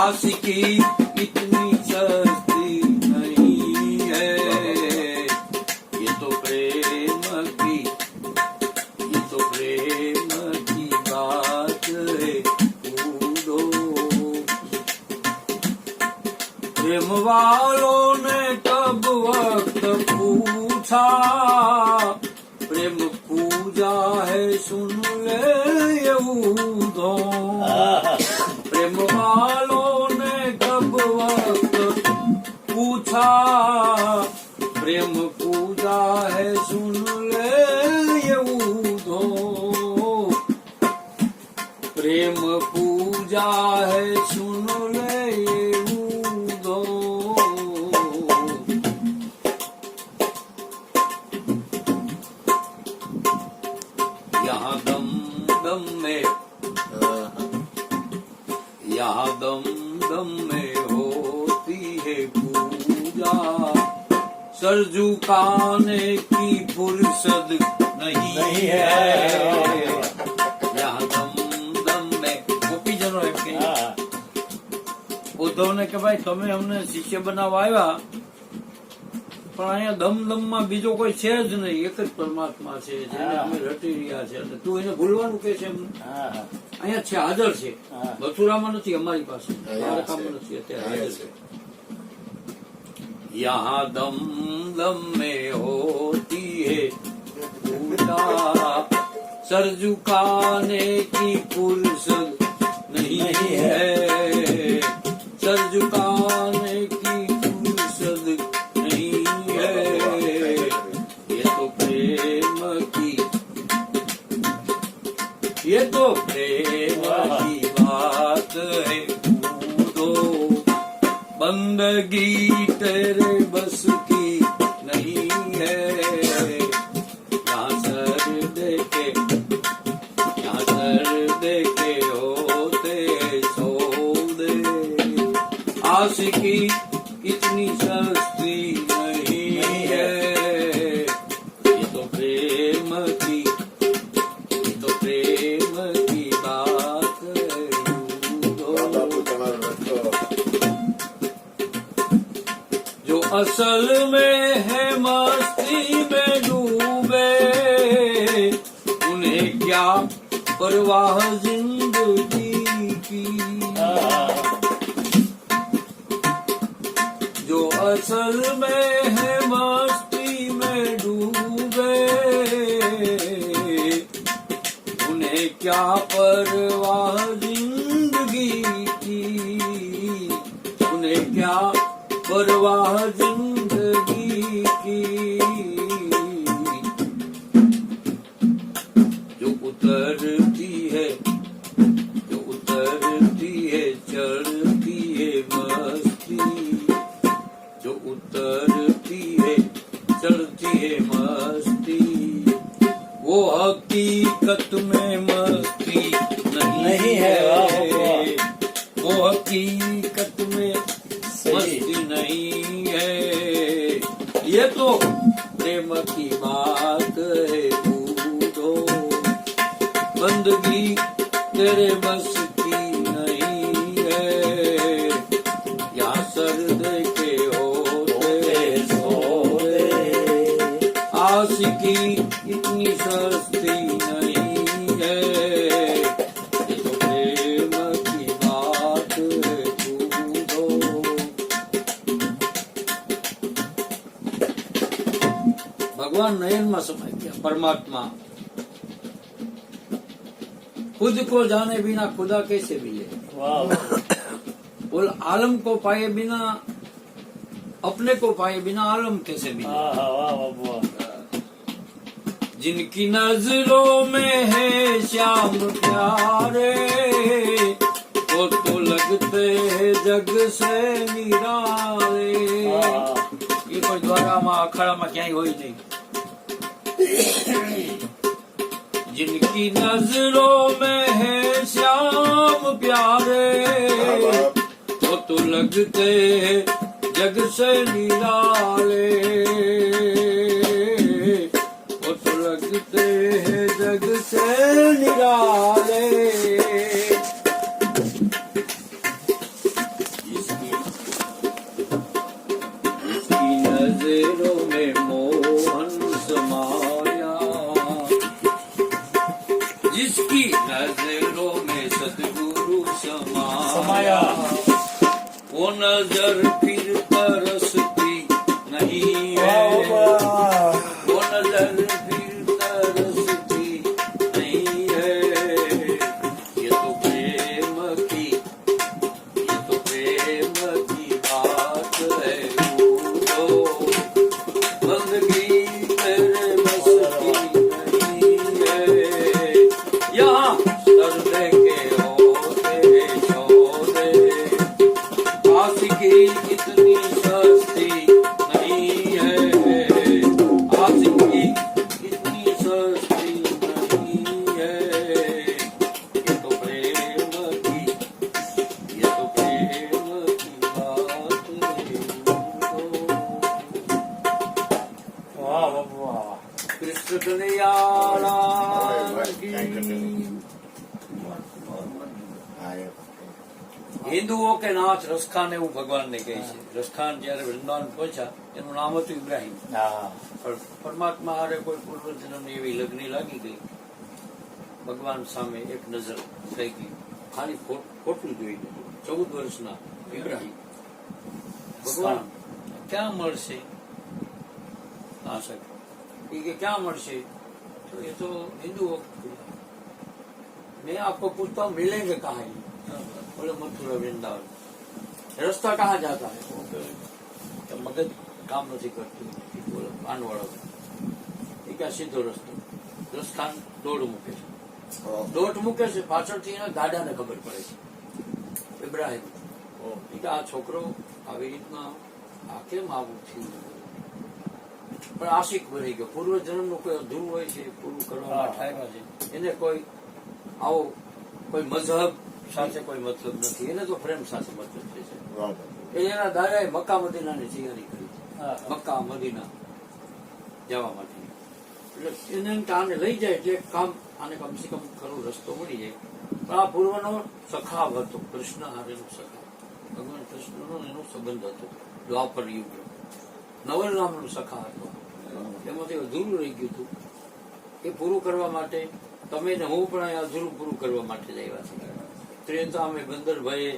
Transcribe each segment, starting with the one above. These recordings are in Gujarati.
आशिकी इतनी सस्ती नहीं है, ये तो प्रेम की बात है। कूदो प्रेम वालों ने कब वक्त पूछा, प्रेम पूजा है सुन ले यहूदों। प्रेम वालों ने कब वक्त पूछा, प्रेम पूजा है सुन ले यहूदों। प्रेम पूजा है सुन ले यहूदों। यहाँ दम दम में, यहाँ दम दम में होती है पूजा, सर झुकाने की फुर्सत नहीं है। यहाँ दम दम में ગોપીજનો એમ કે ઉદ્ધવને કે ભાઈ તમે અમને શિષ્ય બનાવવા આવ્યા, પણ અહીંયા દમદમમાં બીજો કોઈ છે જ નહીં, એક જ પરમાત્મા છે જેને અમે રટી રહ્યા છે, અને તું એને ભૂલવાનું કે છે? અહીંયા છે, હાજર છે, મથુરામાં નથી, અમારી પાસે દ્વારકામાં નથી, અત્યારે હાજર છે। यहाँ दम दम में होती है पूजा, सर झुकाने की फुर्सत नहीं है, सर झुकाने की फुर्सत नहीं है। ये तो प्रेम की बात है। कूदो बंदगी तेरे बस की नहीं है, यहाँ सर देके होते सौदे। आशिकी इतनी सस्ती नहीं है, ये तो प्रेम की बात है। जो असल में है मस्ती में डूबे, उन्हें क्या परवाह जिंदगी की। जो असल में है मस्ती में डूबे, उन्हें क्या परवाह जिंदगी की, उन्हें क्या परवाह जिंदगी की। जो उतरती है चढ़ती है मस्ती, जो उतरती है चढ़ती है मस्ती, वो हकीकत में मस्ती नहीं है, वो हकीकत में मस्ती नहीं है। ये तो प्रेम की बात है। कूदो बंदगी तेरे बस की नहीं है, यहाँ सर देके होते सोए। आशिकी इतनी सस्ती नहीं है, ये तो प्रेम की बात है। कूदो भगवान नयन में समाई गया। परमात्मा खुद को जाने बिना खुदा कैसे मिले? बोल आलम को पाए बिना, अपने को पाए बिना आलम कैसे मिले? जिनकी नजरों में है श्याम प्यारे, वो तो लगते हैं जग से निराले। ये कोई द्वारा में अखाड़ा में क्या हो नहीं। जिनकी नजरों में है श्याम प्यारे, वो तो लगते जग से निराले, वो तो लगते जग से निराले। जिसकी नजरों में सतगुरु समाया समाया। वो नजर फिर तरसती नहीं है वो नजर फिर तरसती नहीं है ये तो प्रेम की बात है वो बंदगी तेरे बस की नहीं है यहाँ सर्दे के होते शोधे आशिकी इतनी सस्ती नहीं है आशिकी इतनी सस्ती नहीं है ये तो प्रेम की बात है વાહ બાપુ વાહ. कृष्ण कन्हैया की હિન્દુઓ કે નાથ રસખાન એવું ભગવાનને કહે છે. રસખાન જયારે વૃંદાવન પહોંચ્યા એનું નામ હતું ઇબ્રાહિમ. હા પણ પરમાત્મા હારે કોઈ પૂર્વજન્મની એવી લગ્ની લાગી ગઈ, ભગવાન સામે એક નજર થઈ ગઈ, ખાલી ખોટું જોઈ લીધું. 14 વર્ષના ઇબ્રાહિમ ભગવાન ક્યાં મળશે? ના શકે. એ કે ક્યાં મળશે? તો એ તો હિન્દુઓ मैं आपको पूछता हूँ मिलेंगे कहाँ ये? बोले मथुरा वृंदावन. रास्ता कहाँ जाता है? वो बोले, तो मगज काम नहीं करती. बोले कानवाड़ो. એ કે સીધો રસ્તો. રસ્તાન દોડ મૂકે છે. દોડ મૂકે છે પાછળથી એના ગાડાને ખબર પડે છે ઇબ્રાહિમ. એ કે આ છોકરો આવી રીતના આ કેમ આવું થયું? પણ આશિક બની ગયો. પૂર્વ જન્મનું કોઈ અધૂરું હોય છે, પૂરું કરવા માટે આવ્યા છે. એને કોઈ આવો કોઈ મઝહબ સાથે કોઈ મતલબ નથી. એને તો પ્રેમ સાથે મતલબ છે. એના દાદાએ મક્કા મદીનાની તૈયારી કરી, મક્કા મદીના જવા માટે. એટલે એને આને લઈ જાય એટલે કામ આને કમસે કમ ખરો રસ્તો મળી જાય. પણ આ પૂર્વનો સખાવ હતો, કૃષ્ણ હારેનો સખાવ. ભગવાન કૃષ્ણનો એનો સંબંધ હતો દ્વાપર યુગનો. નવલ નામનો સખા હતો. એમાંથી અધૂરું રહી ગયું હતું. એ પૂરું કરવા માટે તમે ને હું પણ અહીંયા અધૂરું પૂરું કરવા માટે જ આવ્યા છે. ત્રેતા में बंदर भये,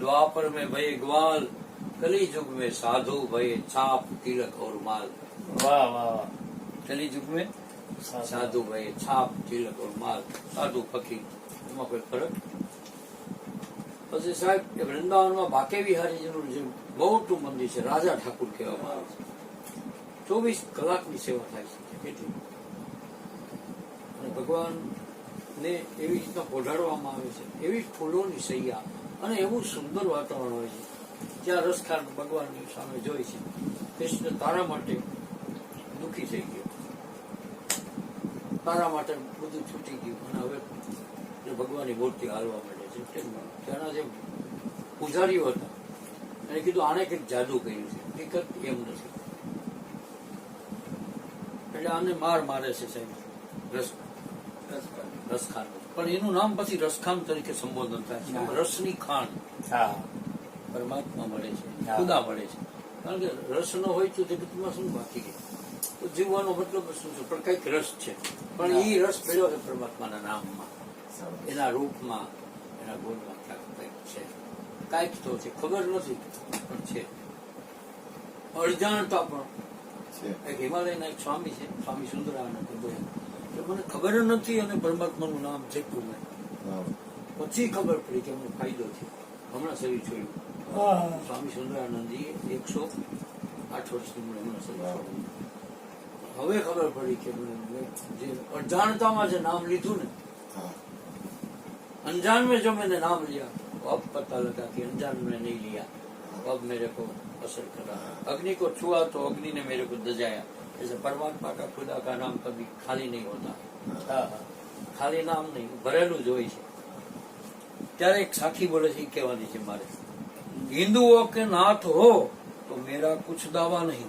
द्वापर में भये ग्वाल, कली युग में साधु भये छाप तिलक और माल. વાહ વાહ. कली युग में साधु भये छाप तिलक और माल. સાધુ ફકીર એમાં કોઈ ફરક. પછી સાહેબ એ વૃંદાવનમાં બાકે વિહારીજીનું જે મોટું મંદિર છે, રાજા ઠાકુર કહેવામાં આવે છે. 24 કલાકની સેવા થાય છે કેટલી. અને ભગવાન ને એવી રીતના પોઢાડવામાં આવે છે, એવી ફૂલોની સૈયા અને એવું સુંદર વાતાવરણ હોય છે. જ્યાં રસખાન ભગવાનની સામે જોઈ છે. કૃષ્ણ તારા માટે દુઃખી થઈ ગયો, તારા માટે બધું છૂટી ગયું અને હવે ભગવાનની મૂર્તિ હાલવા માંડે છે. ત્યાંના જે પૂજારીઓ હતા એને કીધું આને કંઈક જાદુ કર્યું છે. હકીકત એમ નથી. એટલે આને મારે છે સાહેબ રસખાન. પણ એનું નામ પછી રસખાન તરીકે સંબોધન થાય છે. રસની ખાન પરમાત્મા મળે છે, ખુદા મળે છે. કારણ કે રસ ન હોય તો જગતમાં શું બાકી ગયું? તો જીવવાનો મતલબ શું છે? પણ કઈક રસ છે. પણ એ રસ પડ્યો છે પરમાત્માના નામમાં, એના રૂપમાં, એના ગુણમાં ક્યાંક કંઈક છે. કાંઈક તો છે, ખબર નથી પણ છે. અજાણતા પણ એક હિમાલયના એક સ્વામી છે, સ્વામી સુંદરાનંદ. મને ખબર નથી અને પરમાત્માનું નામ જેટલું મેં પછી ખબર પડી કે અમને ફાયદો છે. હમણાં શરીર છોડ્યું. સ્વામી સુંદરાનંદજી 108 વર્ષની ઉંમરે હમણાં શરીર છોડ્યું. હવે ખબર પડી કે જે અજાણતામાં જે નામ લીધું ને, अनजान में जो मैंने नाम लिया वो अब पता लगा कि अनजान में नहीं लिया, अब मेरे को असर करा. अग्नि को छुआ तो अग्नि ने मेरे को दजाया. जैसे परमात्मा का खुदा का नाम कभी खाली नहीं होता. खाली नाम नहीं, भरेલું જ હોય છે. ત્યારે એક સાખી બોલે છે, કહેવાની છે મારે. हिंदुओं के नाथ हो तो मेरा कुछ दावा नहीं,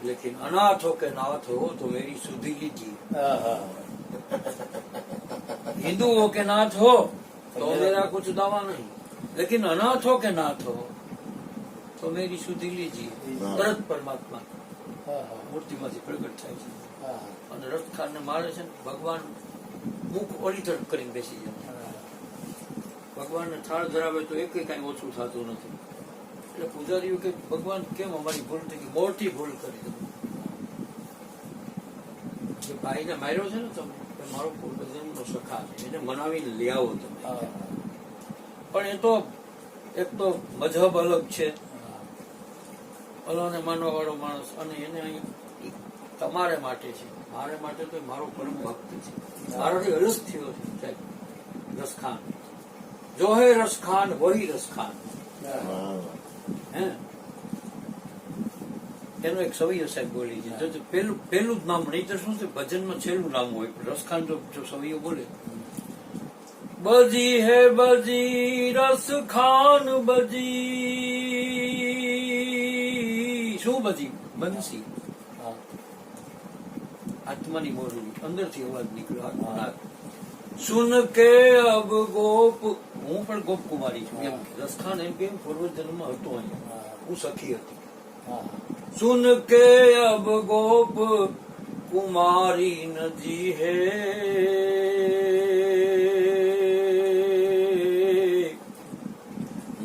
लेकिन अनाथों के नाथ हो तो मेरी सुधि लीजिए. हिंदुओं के नाथ हो तो मेरा कुछ दावा नहीं, लेकिन अनाथों के नाथ हो तो मेरी सुधि लीजिए. તરત પરમાત્મા મૂર્તિમાંથી પ્રગટ થાય છે અને રથખાનને મારે છે. ભગવાન મુખ ઓળીતડ કરીને બેસી જાય. ભગવાનને થાળ ધરાવે તો એક કઈ ઓછું થતું નથી. એટલે પૂજારીઓ કે ભગવાન કેમ અમારી ભૂલ થઈ ગઈ, મોટી ભૂલ કરી તમે. જે ભાઈને માર્યો છે ને તમે, એ મારો પૂર્વજન્મનો સખા છે, એને મનાવીને લઈ આવો તમે. પણ એ તો એક તો મજહબ અલગ છે, અલ્લાહને માનવા વાળો માણસ, અને એને અહીં તમારે માટે છે, મારે માટે તો મારો પરમ ભક્ત છે, મારાથી અલગ થયો છે. રસખાન જો હે રસખાન વહી રસખાન. હે એનો એક સવૈયો સાહેબ બોલી છે, પેલું જ નામ નહીં તો શું છે, ભજનમાં છેલ્લું નામ હોય, રસખાન જો સવૈયો બોલે, બજી હે બજી રસખાન બજી. શું બજી? બંસી. આત્માની મોરલી, અંદરથી અવાજ નીકળ્યો આત્મા. સુન કે અબ ગોપ, હું પણ ગોપ કુમારી છું એમ. રસખાન એમ કેમ પૂર્વજન્મમાં હતો અહીંયા, હું સખી હતી. સુન કે અબ ગોપ કુમારી નજી હે,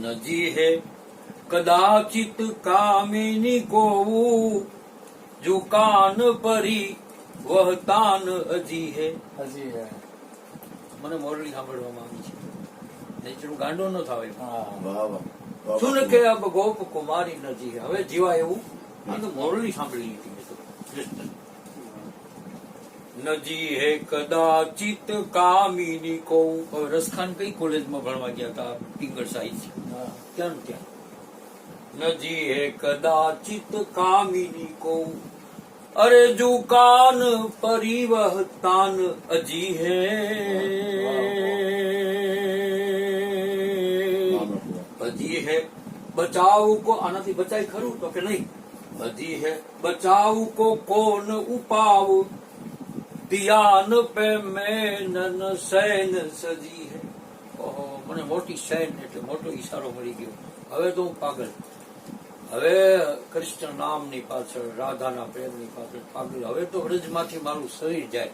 નજી હે કદાચિત કામિની કોવું, જો કાન પરી વહ તાન અજી હે. મને મોરલી સાંભળવામાં આવી છે, નહીં ગાંડો ન થાવે. સુન કે અબ ગોપ કુમારી નજી હે, હવે જીવા એવું તો મોરલી સાંભળી લીધી મેં તો. નજી હે કદાચિત કામિની કો. રસખાન કઈ કોલેજમાં ભણવા ગયા હતા? પિંગળ સાહિત્ય. ત્યાં ત્યાં નજી હે કદાચિત કામિની કો, અરે જુ કાન પરિવહતાન અજી હે. અજી હે બચાવ કો, આનાથી બચાય ખરું તો કે નહીં? અજી હે બચાવ કો કોન ઉપાવ, દિયાન પે મેનન સૈન સજી હે. ઓહો, મને મોટી સૈન એટલે મોટો ઈશારો મળી ગયો. હવે તો હું પાગલ, હવે કૃષ્ણ નામની પાછળ, રાધાના પ્રેમની પાછળ પાગલ. હવે તો વ્રજમાંથી મારું શરીર જાય.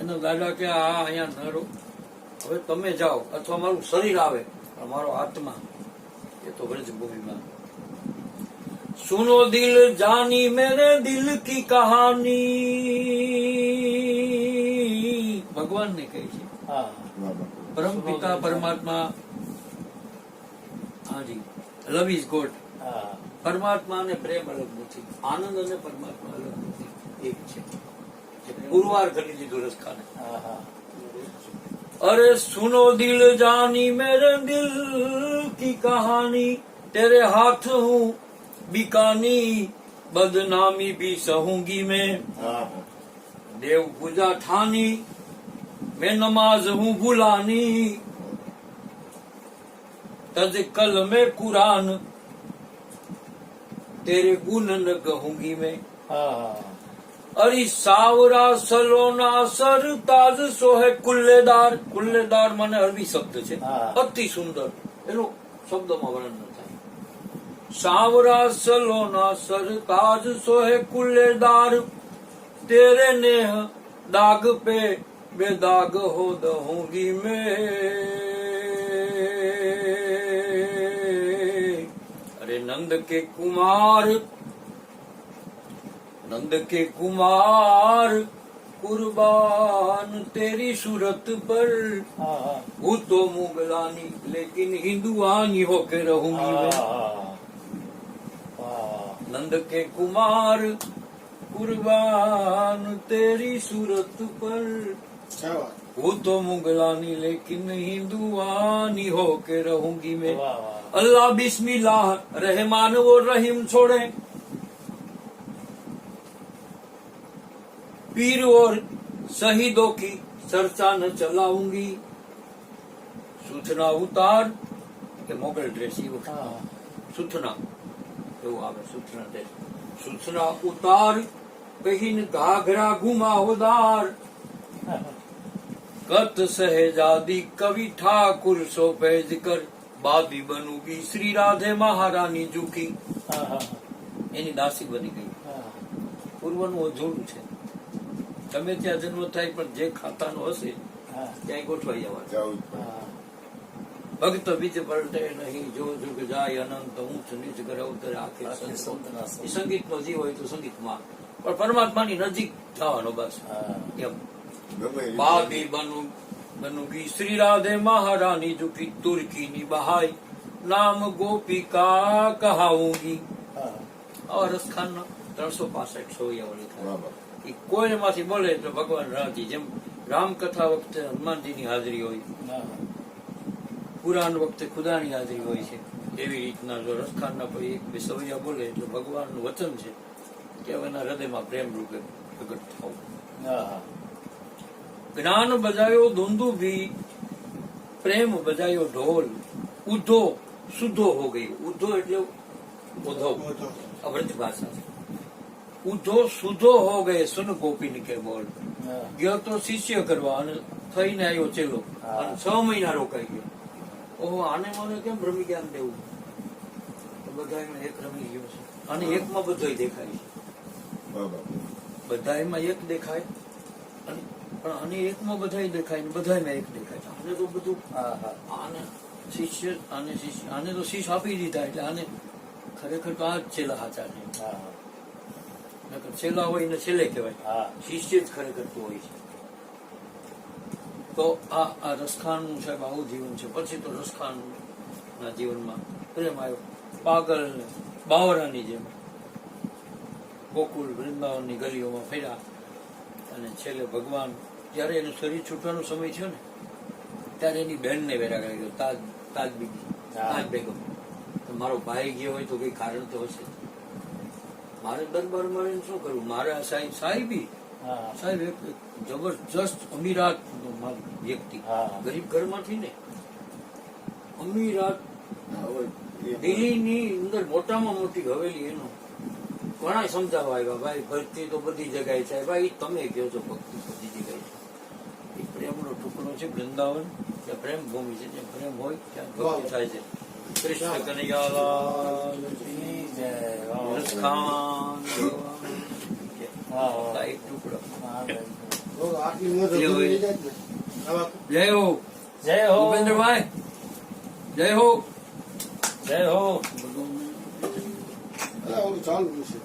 એનો દાદા કે આ અહીંયા ન રહો, હવે તમે જાઓ, અથવા મારું શરીર આવે પણ મારો આત્મા એ તો વ્રજભૂમિમાં. સુનો દિલ જાની મેરે દિલ કી કહાની. ભગવાનને કહે છે, પરમ પિતા પરમાત્મા. હાજી, લવ ઇઝ ગોડ. પરમાત્મા અને પ્રેમ અલગ નથી, આનંદ અને પરમાત્મા અલગ નથી, એક છે. પુરવાર કરી લીધું રસખાને. અરે સુનો દિલ જાની મેરે દિલ કી કહાની, તેરે હાથ હું બીકાની, બદનામી ભી સહूंगी मैं. देव पूजा ठानी, मैं नमाज हूँ भुलानी, तज कल में कुरान, तेरे गुण न कहूंगी मैं. अरे सावरा सलोना सर ताज सोहे कुल्लेदार. कुल्लेदार મને અરબી શબ્દ છે, અતિ સુંદર, એનો શબ્દમાં વર્ણન ન થાય. સાવરા સલોના સર તાજ સોહે કુલ્લેદાર, તેરે નેહ દાગ પે બેદાગ હો દહूंगी मैं. અરે નંદ કે કુમાર, नंद के कुमार कुर्बान तेरी सूरत पर, वो तो मुगलानी लेकिन हिंदुआनी होके रहूंगी मैं. नंद के कुमार कुर्बान तेरी सूरत पर, वो तो मुगलानी लेकिन हिंदुआनी होके रहूंगी मैं. अल्लाह बिस्मिल्लाह रहमान और रहीम छोड़े, पीर और शहीदों की चर्चा न चलाऊंगी. सूचना उतार के मोगल ड्रेस सूचना એવું આવે, सूचना ड्रेस. सूचना उतार कहीं घाघरा घुमावदार, कत सहजादी कवि ठाकुर सो फैज कर, बाबी बनूगी श्री राधे महारानी जूकी. એની દાસી બની ગઈ. પૂર્વનું અજોડું છે, તમે ત્યાં જન્મ થાય પણ જે ખાતાનો હશે એ ક્યાંય ગોઠવાઈ જવાનું. જાવું ભક્ત બીજ પલટે નહીં, જો જુગ જાય અનંત, ઊંચ નીચ કરે અવતરે આખે સંત. એ સંગીતનો જીવ હોય તો સંગીતમાં, પણ પરમાત્માની નજીક થવાનો બસ એમ. ગમે એ ભાભી બનુગી શ્રી રાધે મહારાની જુકી તુર્કીની બહાઈ, નામ ગોપિકા કહાઉંગી. આવા રસખાનનો 365 સોયાવળી થાય. બરાબર. એ કોઈમાંથી બોલે તો ભગવાન રાજી. જેમ રામકથા વખતે હનુમાનજીની હાજરી હોય, પુરાણ વખતે ખુદાની હાજરી હોય છે, એવી રીતના જો રસખાનના કોઈ એક બે સવૈયા બોલે તો ભગવાનનું વચન છે કે એના હૃદયમાં પ્રેમ રૂપે પ્રગટ થવું. જ્ઞાન બજાયો દુંદુભી, પ્રેમ બજાયો ઢોલ, ઉધો શુદ્ધો હો ગઈ. ઉધો એટલે ઉધો, અવ્રજ ભાષા છે. ઉધો શુદ્ધો હો ગયે સુન ગોપીન કે બોલ. ગયો તો શિષ્ય કરવા અને થઈને આવ્યો ચેલો, અને 6 મહિના રોકાઈ ગયો. ઓહો, આને મને કેમ રમી જ્ઞાન દેવું? તો બધા એક રમી ગયો છે, અને એકમાં બધોય દેખાય છે. બરાબર. બધાયમાં એક દેખાય, પણ આને એકમાં બધાય દેખાય ને બધાયમાં એક દેખાય. આને તો બધું આને શિષ્ય આને તો શીશ આપી દીધા, એટલે આને ખરેખર તો આ જ છેલ્લા સાચા છે. નકર છેલ્લા હોય ને છેલ્લે કહેવાય, શિષ્ય જ ખરેખર તો હોય છે. તો આ રસખાનનું સાહેબ આવું જીવન છે. પછી તો રસખાનના જીવનમાં પ્રેમ આવ્યો. પાગલ ને બાવરાની જેમ ગોકુળ વૃંદાવનની ગલીઓમાં ફર્યા, અને છેલ્લે ભગવાન જયારે એનું શરીર છૂટવાનો સમય થયો ને, ત્યારે એની બહેનને વેરા કરી ગયો, તાજ બેગમ. તો મારો ભાઈ ગયો હોય તો કઈ કારણ તો હશે. મારે દરબાર મળીને શું કરવું? મારે આ સાહેબ એક જબરજસ્ત અમીરાત વ્યક્તિ, ગરીબ ઘરમાંથી ને અમીરાત, દિલ્હીની અંદર મોટામાં મોટી હવેલી. એનો ઘણા સમજાવવા આવ્યા, ભાઈ ભક્તિ તો બધી જગ્યાએ છે, ભાઈ તમે કહો છો ભક્તિ બધી જગ્યાએ છે. એ પ્રેમનો ટુકડો છે વૃંદાવન, ત્યાં પ્રેમ ભૂમિ છે, જ્યાં પ્રેમ હોય ત્યાં ભક્તિ થાય છે. કૃષ્ણ કનૈયાલાલ રસખાન એક ટુકડો. જય હો, જય હો, ભૂપેન્દ્રભાઈ, જય હો, જય હો. અલા, ઓલું ચાલુ છે.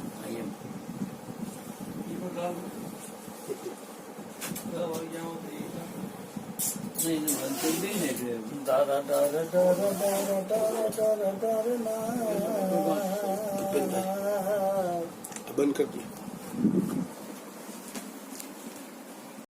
બંધ કરી દો.